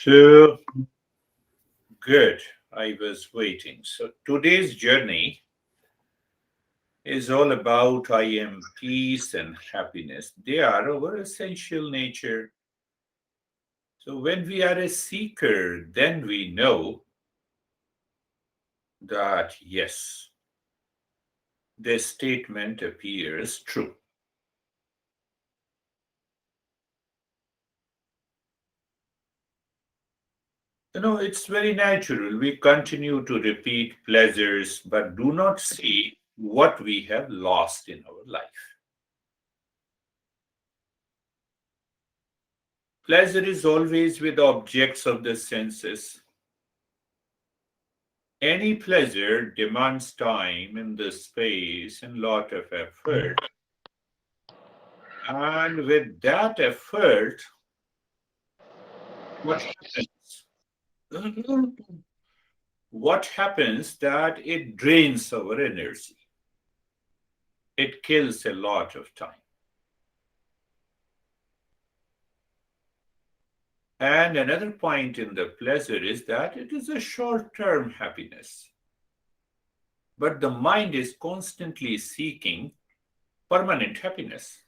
So good. I was waiting. So today's journey is all about I am peace and happiness. They are our essential nature. So when we are a seeker, then we know that yes, this statement appears true. It's very natural. We continue to repeat pleasures, but do not see what we have lost in our life. Pleasure is always with objects of the senses. Any pleasure demands time and the space and lot of effort. And with that effort, what happens? What happens that it drains our energy. It kills a lot of time. And another point in the pleasure is that it is a short-term happiness. But the mind is constantly seeking permanent happiness.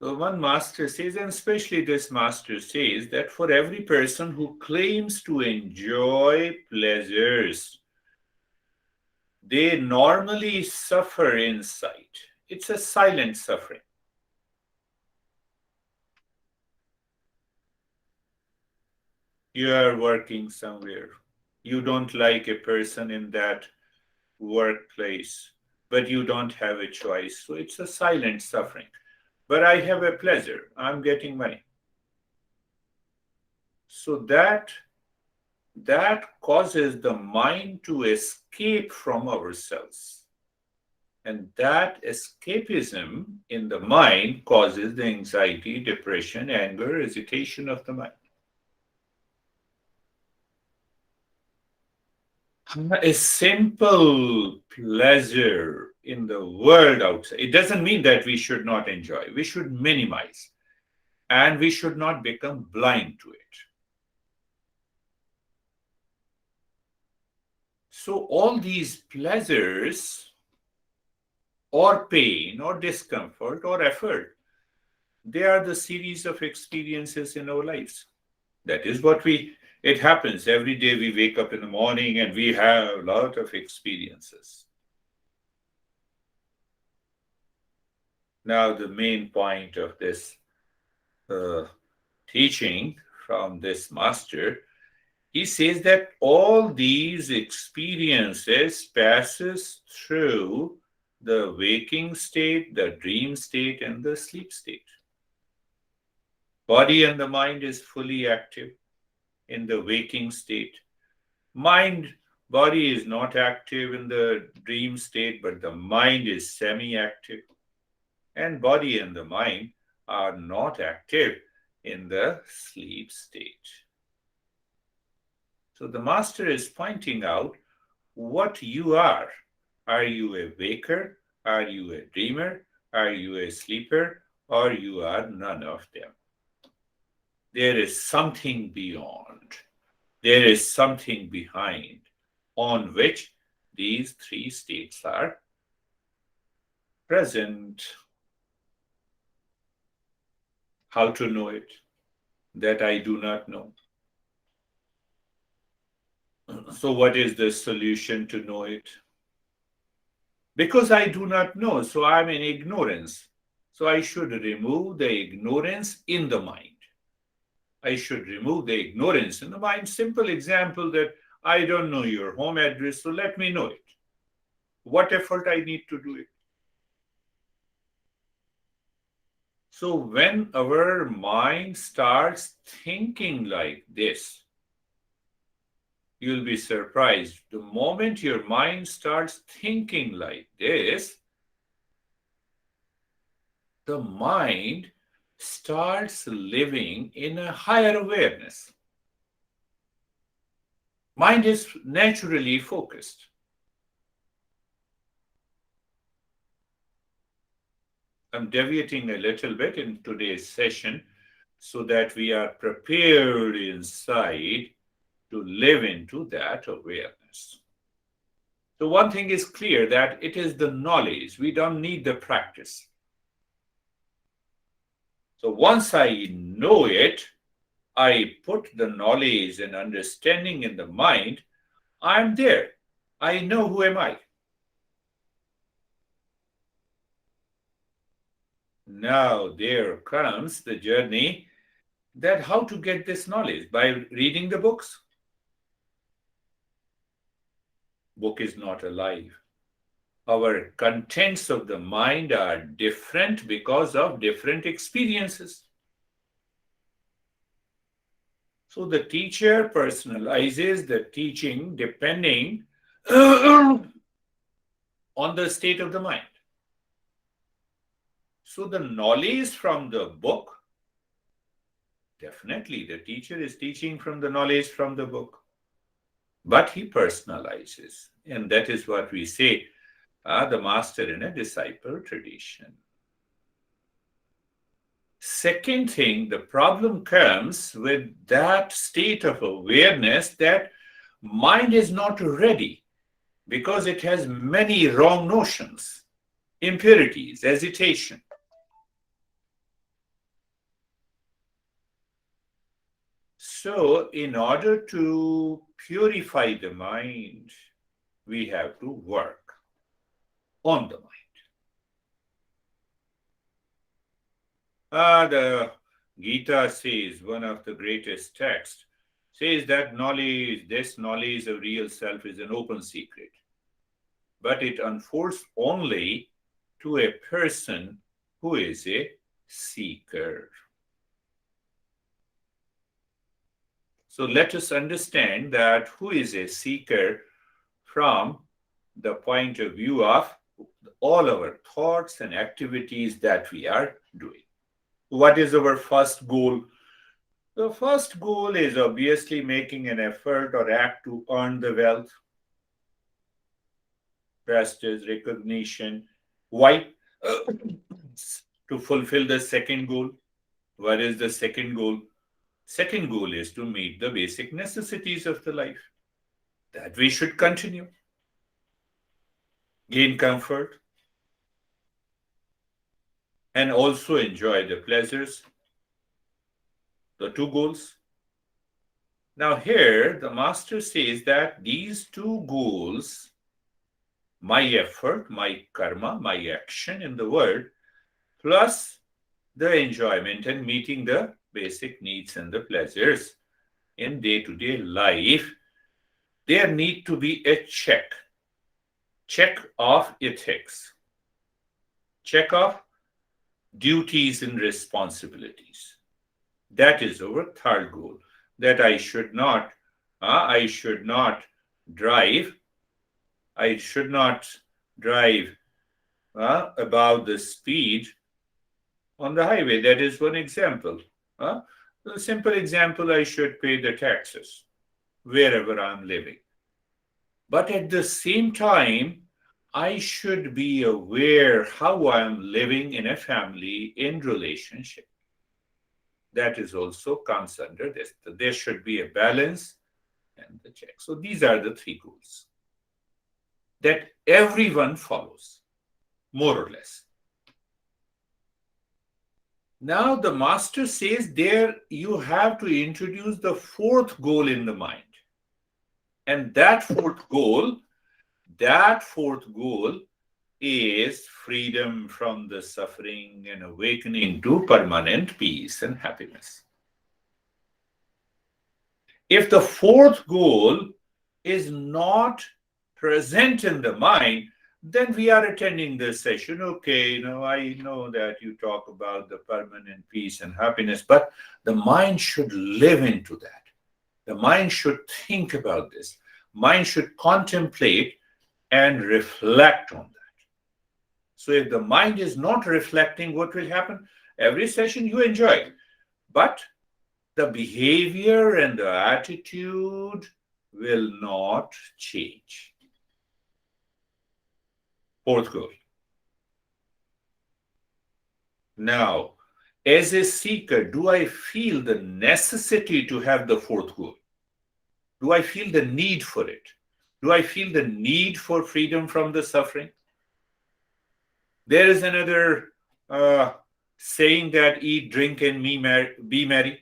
So one master says, and especially this master says, that for every person who claims to enjoy pleasures, they normally suffer inside. It's a silent suffering. You are working somewhere. You don't like a person in that workplace, but you don't have a choice. So it's a silent suffering. But I have a pleasure. I'm getting money. So that causes the mind to escape from ourselves. And that escapism in the mind causes the anxiety, depression, anger, agitation of the mind. A simple pleasure in the world outside. It doesn't mean that we should not enjoy. We should minimize. And we should not become blind to it. So all these pleasures or pain or discomfort or effort, they are the series of experiences in our lives. That is what it happens. Every day we wake up in the morning and we have a lot of experiences. Now, the main point of this teaching from this master, he says that all these experiences passes through the waking state, the dream state, and the sleep state. Body and the mind is fully active in the waking state. Body is not active in the dream state, but the mind is semi-active. And body and the mind are not active in the sleep state. So the master is pointing out what you are. Are you a waker? Are you a dreamer? Are you a sleeper? Or you are none of them? There is something beyond. There is something behind on which these three states are present. How to know it? That I do not know. So what is the solution to know it? Because I do not know, so I'm in ignorance. So I should remove the ignorance in the mind. I should remove the ignorance in the mind. Simple example that I don't know your home address, so let me know it. What effort I need to do it? So when our mind starts thinking like this, you'll be surprised. The moment your mind starts thinking like this, the mind starts living in a higher awareness. Mind is naturally focused. I'm deviating a little bit in today's session so that we are prepared inside to live into that awareness. So, one thing is clear that it is the knowledge, we don't need the practice. So, once I know it, I put the knowledge and understanding in the mind, I'm there. I know who am I. Now there comes the journey that how to get this knowledge by reading the books. Book is not alive. Our contents of the mind are different because of different experiences. So the teacher personalizes the teaching depending on the state of the mind. So the knowledge from the book, definitely the teacher is teaching from the knowledge from the book, but he personalizes. And that is what we say, the master in a disciple tradition. Second thing, the problem comes with that state of awareness that mind is not ready because it has many wrong notions, impurities, hesitation. So, in order to purify the mind, we have to work on the mind. The Gita says, one of the greatest texts, says that knowledge, this knowledge of real self is an open secret, but it unfolds only to a person who is a seeker. So let us understand that who is a seeker from the point of view of all our thoughts and activities that we are doing. What is our first goal? The first goal is obviously making an effort or act to earn the wealth, prestige, recognition. Why? To fulfill the second goal. What is the second goal? Second goal is to meet the basic necessities of the life. That we should continue. Gain comfort and also enjoy the pleasures. The two goals. Now here the master says that these two goals, my effort, my karma, my action in the world, plus the enjoyment and meeting the basic needs and the pleasures in day-to-day life, there need to be a check of ethics, check of duties and responsibilities. That is our third goal. That I should not drive. I should not drive above the speed on the highway. That is one example. A simple example, I should pay the taxes wherever I'm living. But at the same time, I should be aware how I'm living in a family, in relationship. That is also comes under this. There should be a balance and the check. So these are the three goals that everyone follows, more or less. Now the master says there you have to introduce the fourth goal in the mind. And that fourth goal is freedom from the suffering and awakening to permanent peace and happiness. If the fourth goal is not present in the mind, then we are attending this session. Okay, I know that you talk about the permanent peace and happiness, but the mind should live into that. The mind should think about this. Mind should contemplate and reflect on that. So if the mind is not reflecting, what will happen? Every session you enjoy, but the behavior and the attitude will not change. Fourth goal. Now, as a seeker, do I feel the necessity to have the fourth goal? Do I feel the need for it? Do I feel the need for freedom from the suffering? There is another saying that eat, drink, and be merry.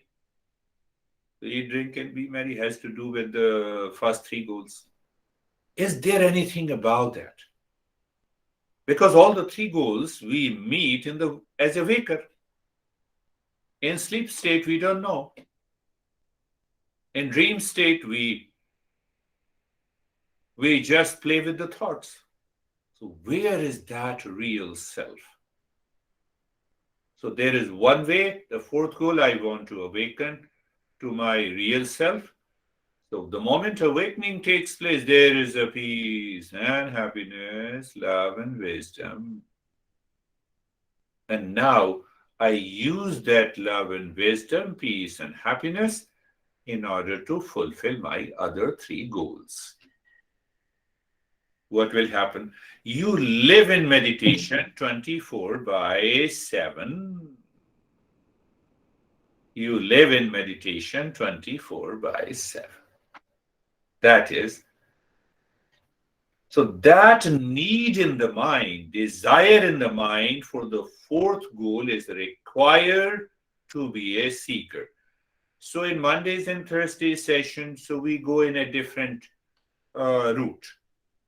Eat, drink, and be merry has to do with the first three goals. Is there anything about that? Because all the three goals we meet as a waker. In sleep state, we don't know. In dream state, we just play with the thoughts. So where is that real self? So there is one way, the fourth goal, I want to awaken to my real self. So the moment awakening takes place, there is a peace and happiness, love and wisdom. And now I use that love and wisdom, peace and happiness in order to fulfill my other three goals. What will happen? You live in meditation 24 by 7. You live in meditation 24 by 7. That is, so that need in the mind, desire in the mind for the fourth goal is required to be a seeker. So in Mondays and Thursdays sessions, so we go in a different route.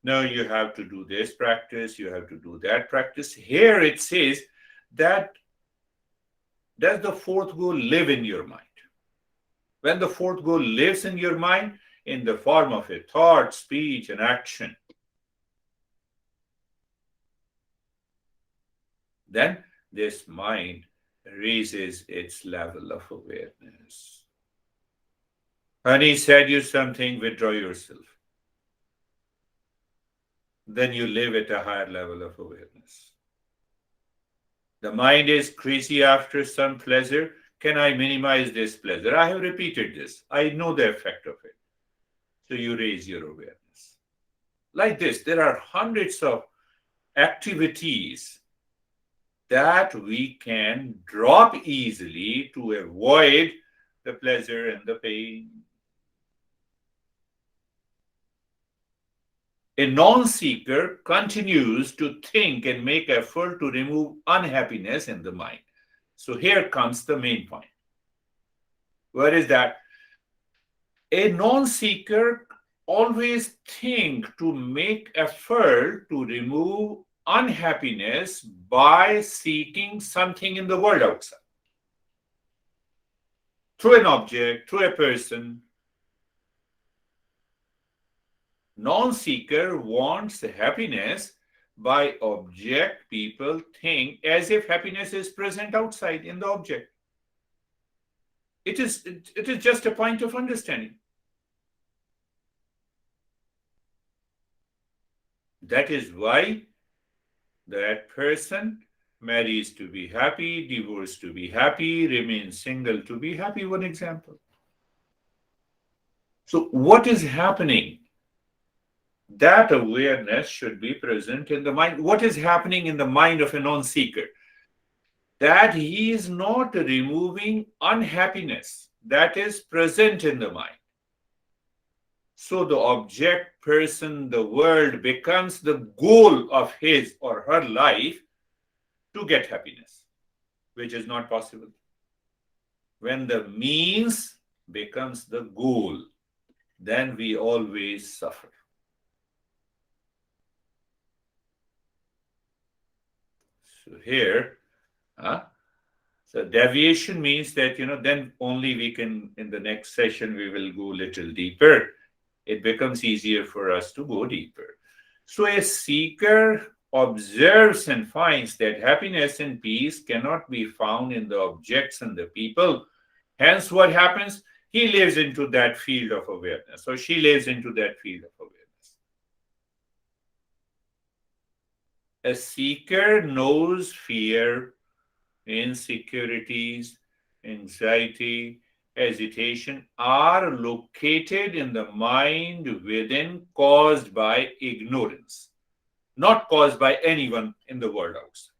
Now you have to do this practice, you have to do that practice. Here it says that does the fourth goal live in your mind? When the fourth goal lives in your mind in the form of a thought, speech, and action, then this mind raises its level of awareness. Honey said you something, withdraw yourself. Then you live at a higher level of awareness. The mind is crazy after some pleasure. Can I minimize this pleasure? I have repeated this. I know the effect of it. So you raise your awareness. Like this, there are hundreds of activities that we can drop easily to avoid the pleasure and the pain. A non-seeker continues to think and make effort to remove unhappiness in the mind. So here comes the main point. Where is that? A non-seeker always think to make effort to remove unhappiness by seeking something in the world outside. Through an object, through a person. Non-seeker wants happiness by object, people, thing, as if happiness is present outside in the object. It is just a point of understanding. That is why that person marries to be happy, divorced to be happy, remains single to be happy. One example. So what is happening? That awareness should be present in the mind. What is happening in the mind of a non-seeker? That he is not removing unhappiness that is present in the mind. So the object, person, the world becomes the goal of his or her life to get happiness, which is not possible. When the means becomes the goal, then we always suffer. So here, so deviation means that, then only we can, in the next session, we will go a little deeper. It becomes easier for us to go deeper. So a seeker observes and finds that happiness and peace cannot be found in the objects and the people. Hence, what happens? He lives into that field of awareness, or she lives into that field of awareness. A seeker knows fear, insecurities, anxiety, agitation are located in the mind within, caused by ignorance, not caused by anyone in the world outside.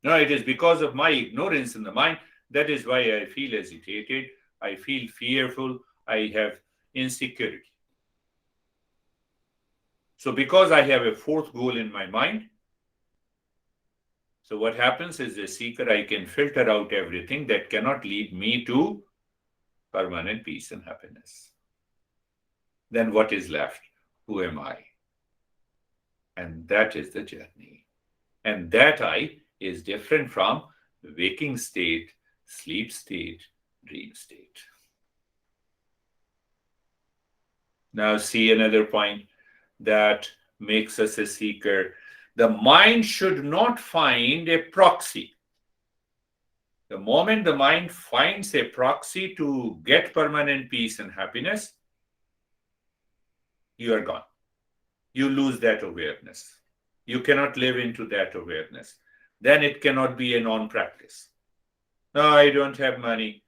No, it is because of my ignorance in the mind. That is why I feel agitated, I feel fearful, I have insecurity. So, because I have a fourth goal in my mind, so what happens is, a seeker, I can filter out everything that cannot lead me to permanent peace and happiness. Then what is left? Who am I? And that is the journey. And that I is different from waking state, sleep state, dream state. Now, see another point that makes us a seeker. The mind should not find a proxy. The moment the mind finds a proxy to get permanent peace and happiness, you are gone. You lose that awareness. You cannot live into that awareness. Then it cannot be a non-practice. No, I don't have money,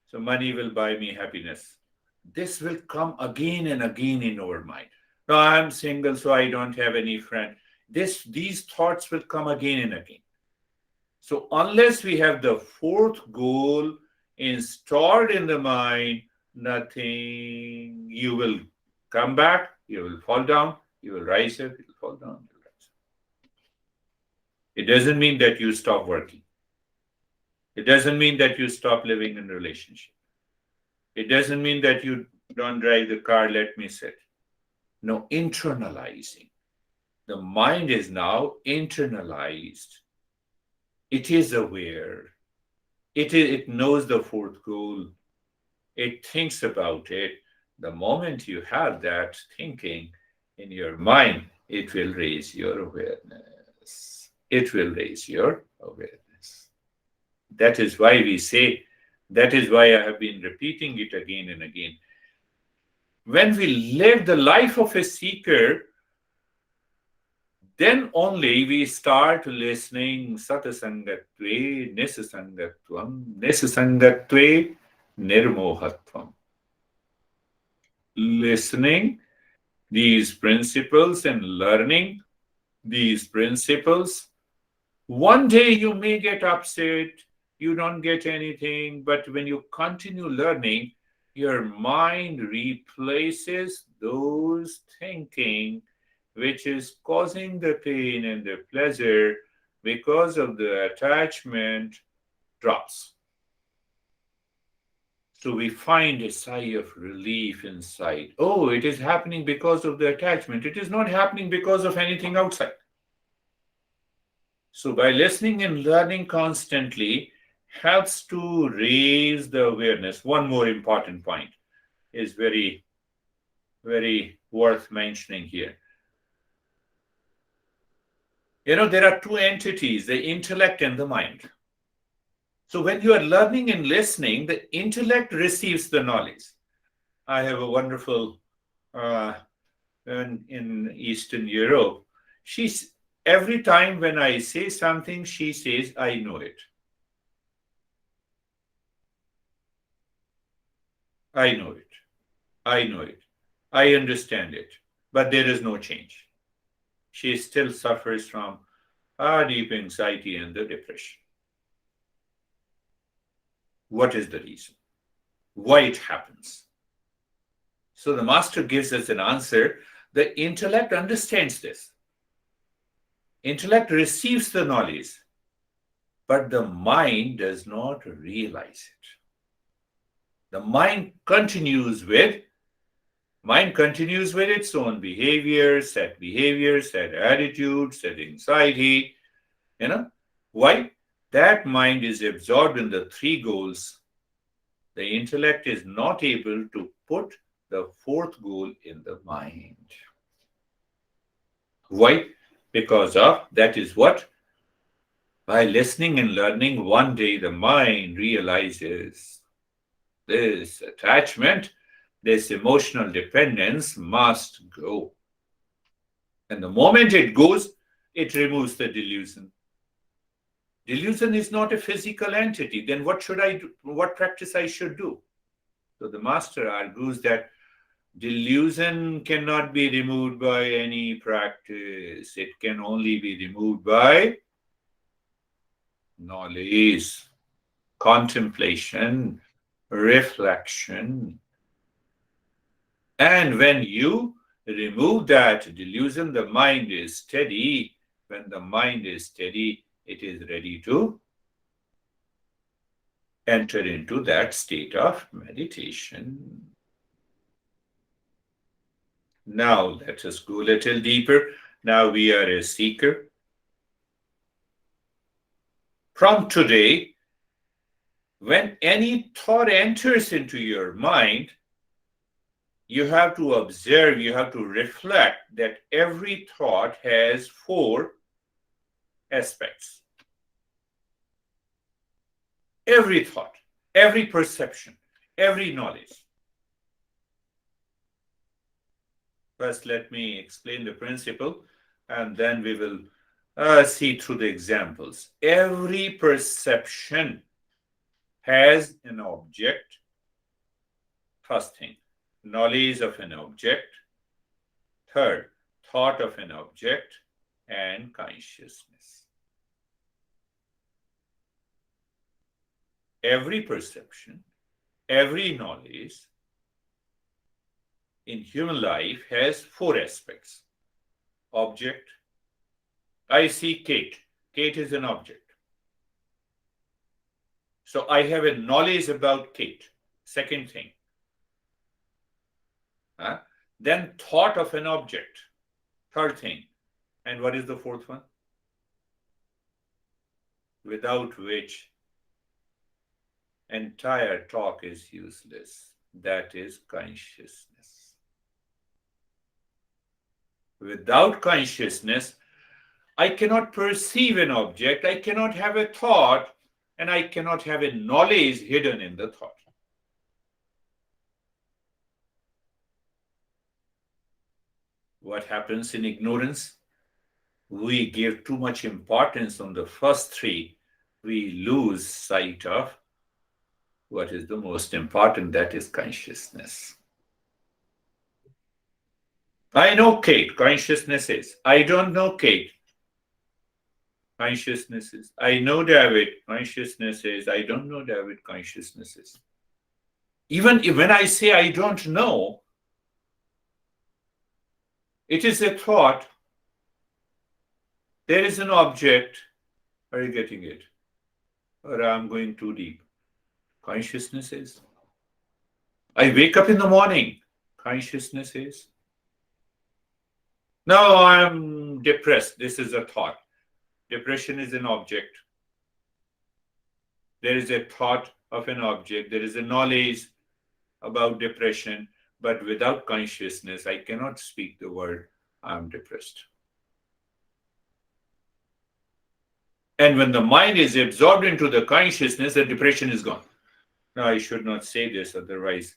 so money will buy me happiness. This will come again and again in our mind. No, I'm single, so I don't have any friend. These thoughts will come again and again. So unless we have the fourth goal installed in the mind, nothing. You will come back, you will fall down, you will rise up, you will fall down, you will rise up. It doesn't mean that you stop working. It doesn't mean that you stop living in a relationship. It doesn't mean that you don't drive the car, let me sit. No, internalizing. The mind is now internalized. It is aware. It knows the fourth goal. It thinks about it. The moment you have that thinking in your mind, it will raise your awareness. It will raise your awareness. That is why we say, that is why I have been repeating it again and again. When we live the life of a seeker, then only we start listening satasangatve, nisasangatve, nirmohatvam. Listening these principles and learning these principles. One day you may get upset, you don't get anything, but when you continue learning, your mind replaces those thinking which is causing the pain and the pleasure because of the attachment drops. So we find a sigh of relief inside. Oh, it is happening because of the attachment. It is not happening because of anything outside. So by listening and learning constantly helps to raise the awareness. One more important point is very, very worth mentioning here. There are two entities, the intellect and the mind. So when you are learning and listening, the intellect receives the knowledge. I have a wonderful, in Eastern Europe, every time when I say something, she says, I know it. I know it. I know it. I understand it. But there is no change. She still suffers from deep anxiety and the depression. What is the reason? Why it happens? So the master gives us an answer. The intellect understands this. Intellect receives the knowledge, but the mind does not realize it. The mind continues with its own behaviors, sad attitudes, sad anxiety. Why? That mind is absorbed in the three goals. The intellect is not able to put the fourth goal in the mind. Why? Because of that is what? By listening and learning, one day the mind realizes this attachment, this emotional dependence must go. And the moment it goes, it removes the delusion. Delusion is not a physical entity. Then what should I do? What practice I should do? So the master argues that delusion cannot be removed by any practice. It can only be removed by knowledge, contemplation, reflection. And when you remove that delusion, the mind is steady. When the mind is steady, it is ready to enter into that state of meditation. Now, let us go a little deeper. Now we are a seeker. From today, when any thought enters into your mind, you have to observe, you have to reflect that every thought has four aspects. Every thought, every perception, every knowledge. First, let me explain the principle, and then we will see through the examples. Every perception has an object. First thing, knowledge of an object. Third, thought of an object, and consciousness. Every perception, every knowledge in human life has four aspects. Object. I see Kate. Kate is an object. So I have a knowledge about Kate. Second thing. Then thought of an object. Third thing. And what is the fourth one? Without which entire talk is useless. That is consciousness. Without consciousness, I cannot perceive an object, I cannot have a thought, and I cannot have a knowledge hidden in the thought. What happens in ignorance? We give too much importance on the first three. We lose sight of what is the most important, that is consciousness. I know Kate, consciousness is. I don't know Kate, consciousness is. I know David, consciousness is. I don't know David, consciousness is. Even when I say I don't know, it is a thought. There is an object. Are you getting it? Or I'm going too deep. Consciousness is. I wake up in the morning. Consciousness is. Now I'm depressed. This is a thought. Depression is an object. There is a thought of an object. There is a knowledge about depression. But without consciousness, I cannot speak the word, I'm depressed. And when the mind is absorbed into the consciousness, the depression is gone. Now, I should not say this, otherwise,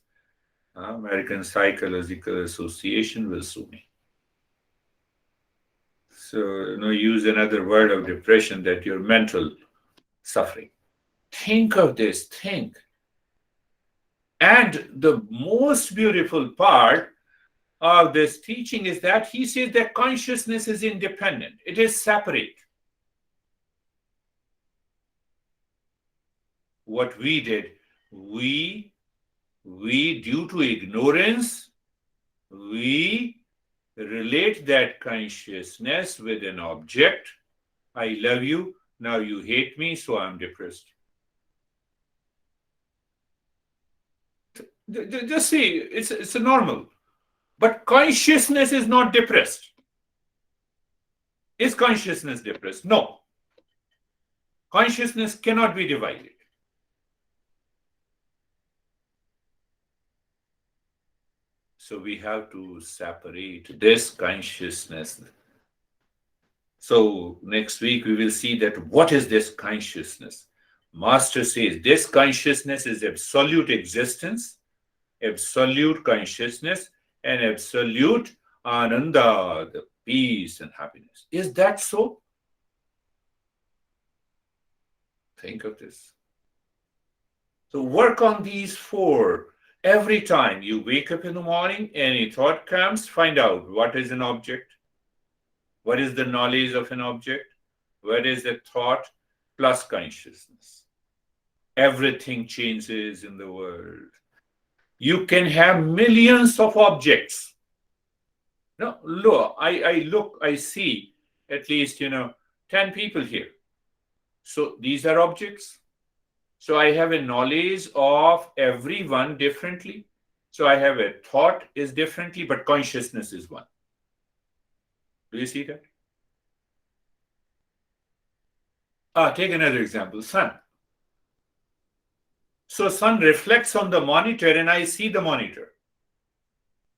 American Psychological Association will sue me. So, use another word of depression, that you're mental suffering. Think of this, think. And the most beautiful part of this teaching is that he says that consciousness is independent. It is separate. What we did, we due to ignorance, we relate that consciousness with an object. I love you, now you hate me, so I'm depressed. Just see, it's a normal. But consciousness is not depressed. Is consciousness depressed? No. Consciousness cannot be divided. So we have to separate this consciousness. So next week we will see that what is this consciousness? Master says this consciousness is absolute existence, absolute consciousness, and absolute ananda, the peace and happiness. Is that so? Think of this. So work on these four. Every time you wake up in the morning, any thought comes, find out what is an object, what is the knowledge of an object, what is the thought plus consciousness. Everything changes in the world. You can have millions of objects. No, look, I see at least, 10 people here. So these are objects. So I have a knowledge of everyone differently. So I have a thought is differently, but consciousness is one. Do you see that? Take another example, sun. So sun reflects on the monitor and I see the monitor.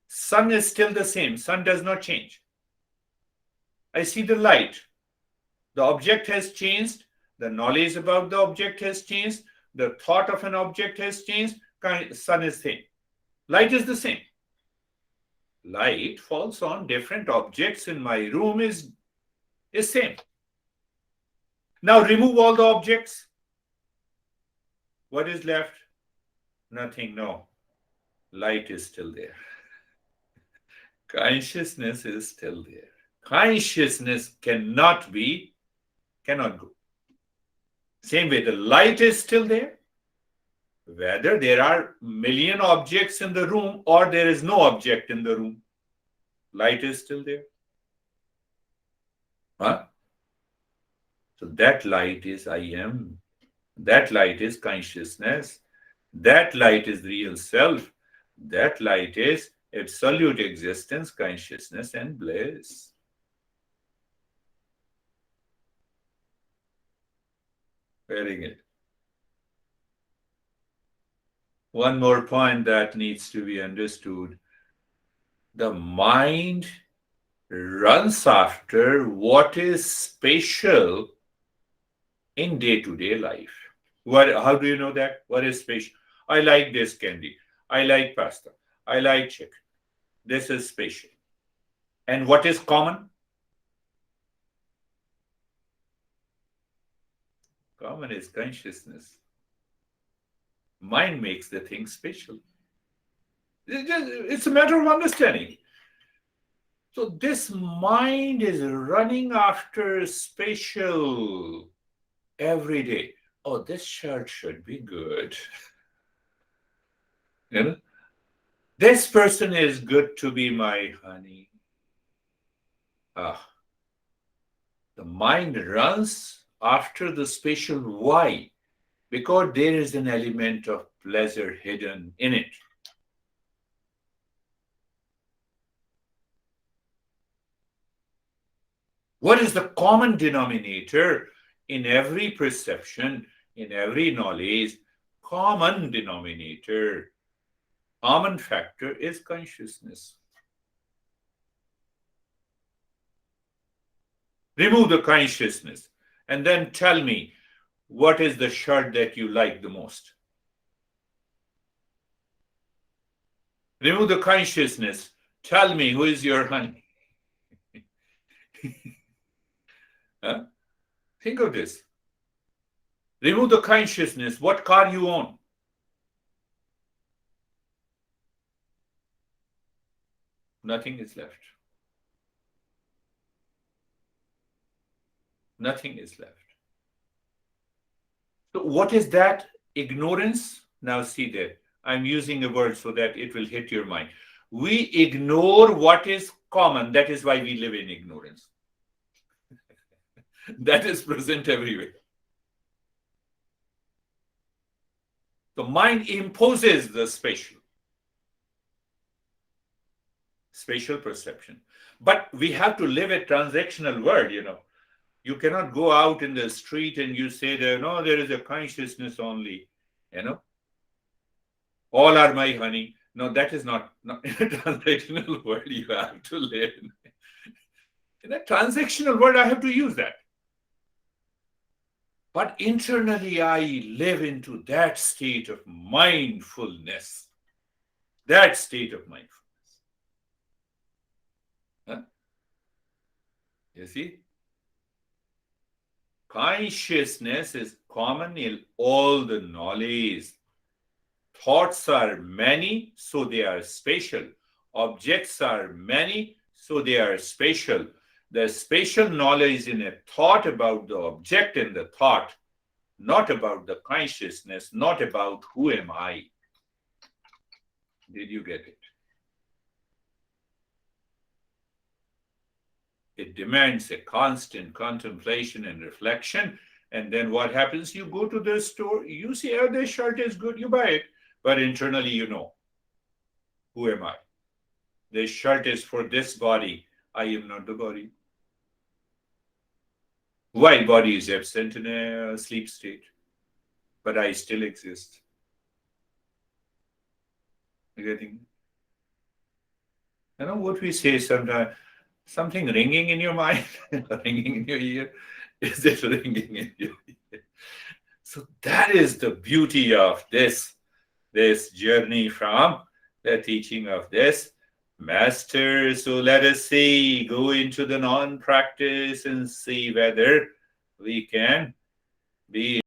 Sun is still the same. Sun does not change. I see the light. The object has changed. The knowledge about the object has changed. The thought of an object has changed. Sun is same. Light is the same. Light falls on different objects in my room is same. Now remove all the objects. What is left? Nothing, no. Light is still there. Consciousness is still there. Consciousness cannot go. Same way, the light is still there. Whether there are million objects in the room or there is no object in the room, light is still there. So that light is I am. That light is consciousness. That light is real self. That light is absolute existence, consciousness, and bliss. Very good. One more point that needs to be understood. The mind runs after what is spatial in day-to-day life. How do you know that? What is spatial? I like this candy. I like pasta. I like chicken. This is spatial. And what is common? Common is consciousness. Mind makes the thing spatial. It's a matter of understanding. So this mind is running after spatial every day. Oh, this shirt should be good. This person is good to be my honey. The mind runs after the spatial. Why? Because there is an element of pleasure hidden in it. What is the common denominator in every perception, in every knowledge? Common denominator, common factor is consciousness. Remove the consciousness and then tell me what is the shirt that you like the most. Remove the consciousness. Tell me who is your honey. Think of this. Remove the consciousness. What car you own? Nothing is left. Nothing is left. So what is that? Ignorance? Now see there. I'm using a word so that it will hit your mind. We ignore what is common. That is why we live in ignorance. That is present everywhere. The mind imposes the spatial perception. But we have to live a transactional world, You cannot go out in the street and you say that, no, there is a consciousness only, All are my honey. No, that is not in a transactional world you have to live. In a transactional world, I have to use that. But internally, I live into that state of mindfulness. That state of mindfulness. You see? Consciousness is common in all the knowledge. Thoughts are many, so they are spatial. Objects are many, so they are spatial. The spatial knowledge in a thought about the object and the thought not about the consciousness, not about who am I. Did you get it? It demands a constant contemplation and reflection. And then what happens? You go to the store, you see, oh, this shirt is good, you buy it. But internally, you know, who am I? This shirt is for this body. I am not the body. Why? Body is absent in a sleep state, but I still exist. You getting? You know what we say sometimes? Something ringing in your mind, ringing in your ear. Is it ringing in your ear? So that is the beauty of this journey from the teaching of this master. So let us see, go into the non-practice and see whether we can be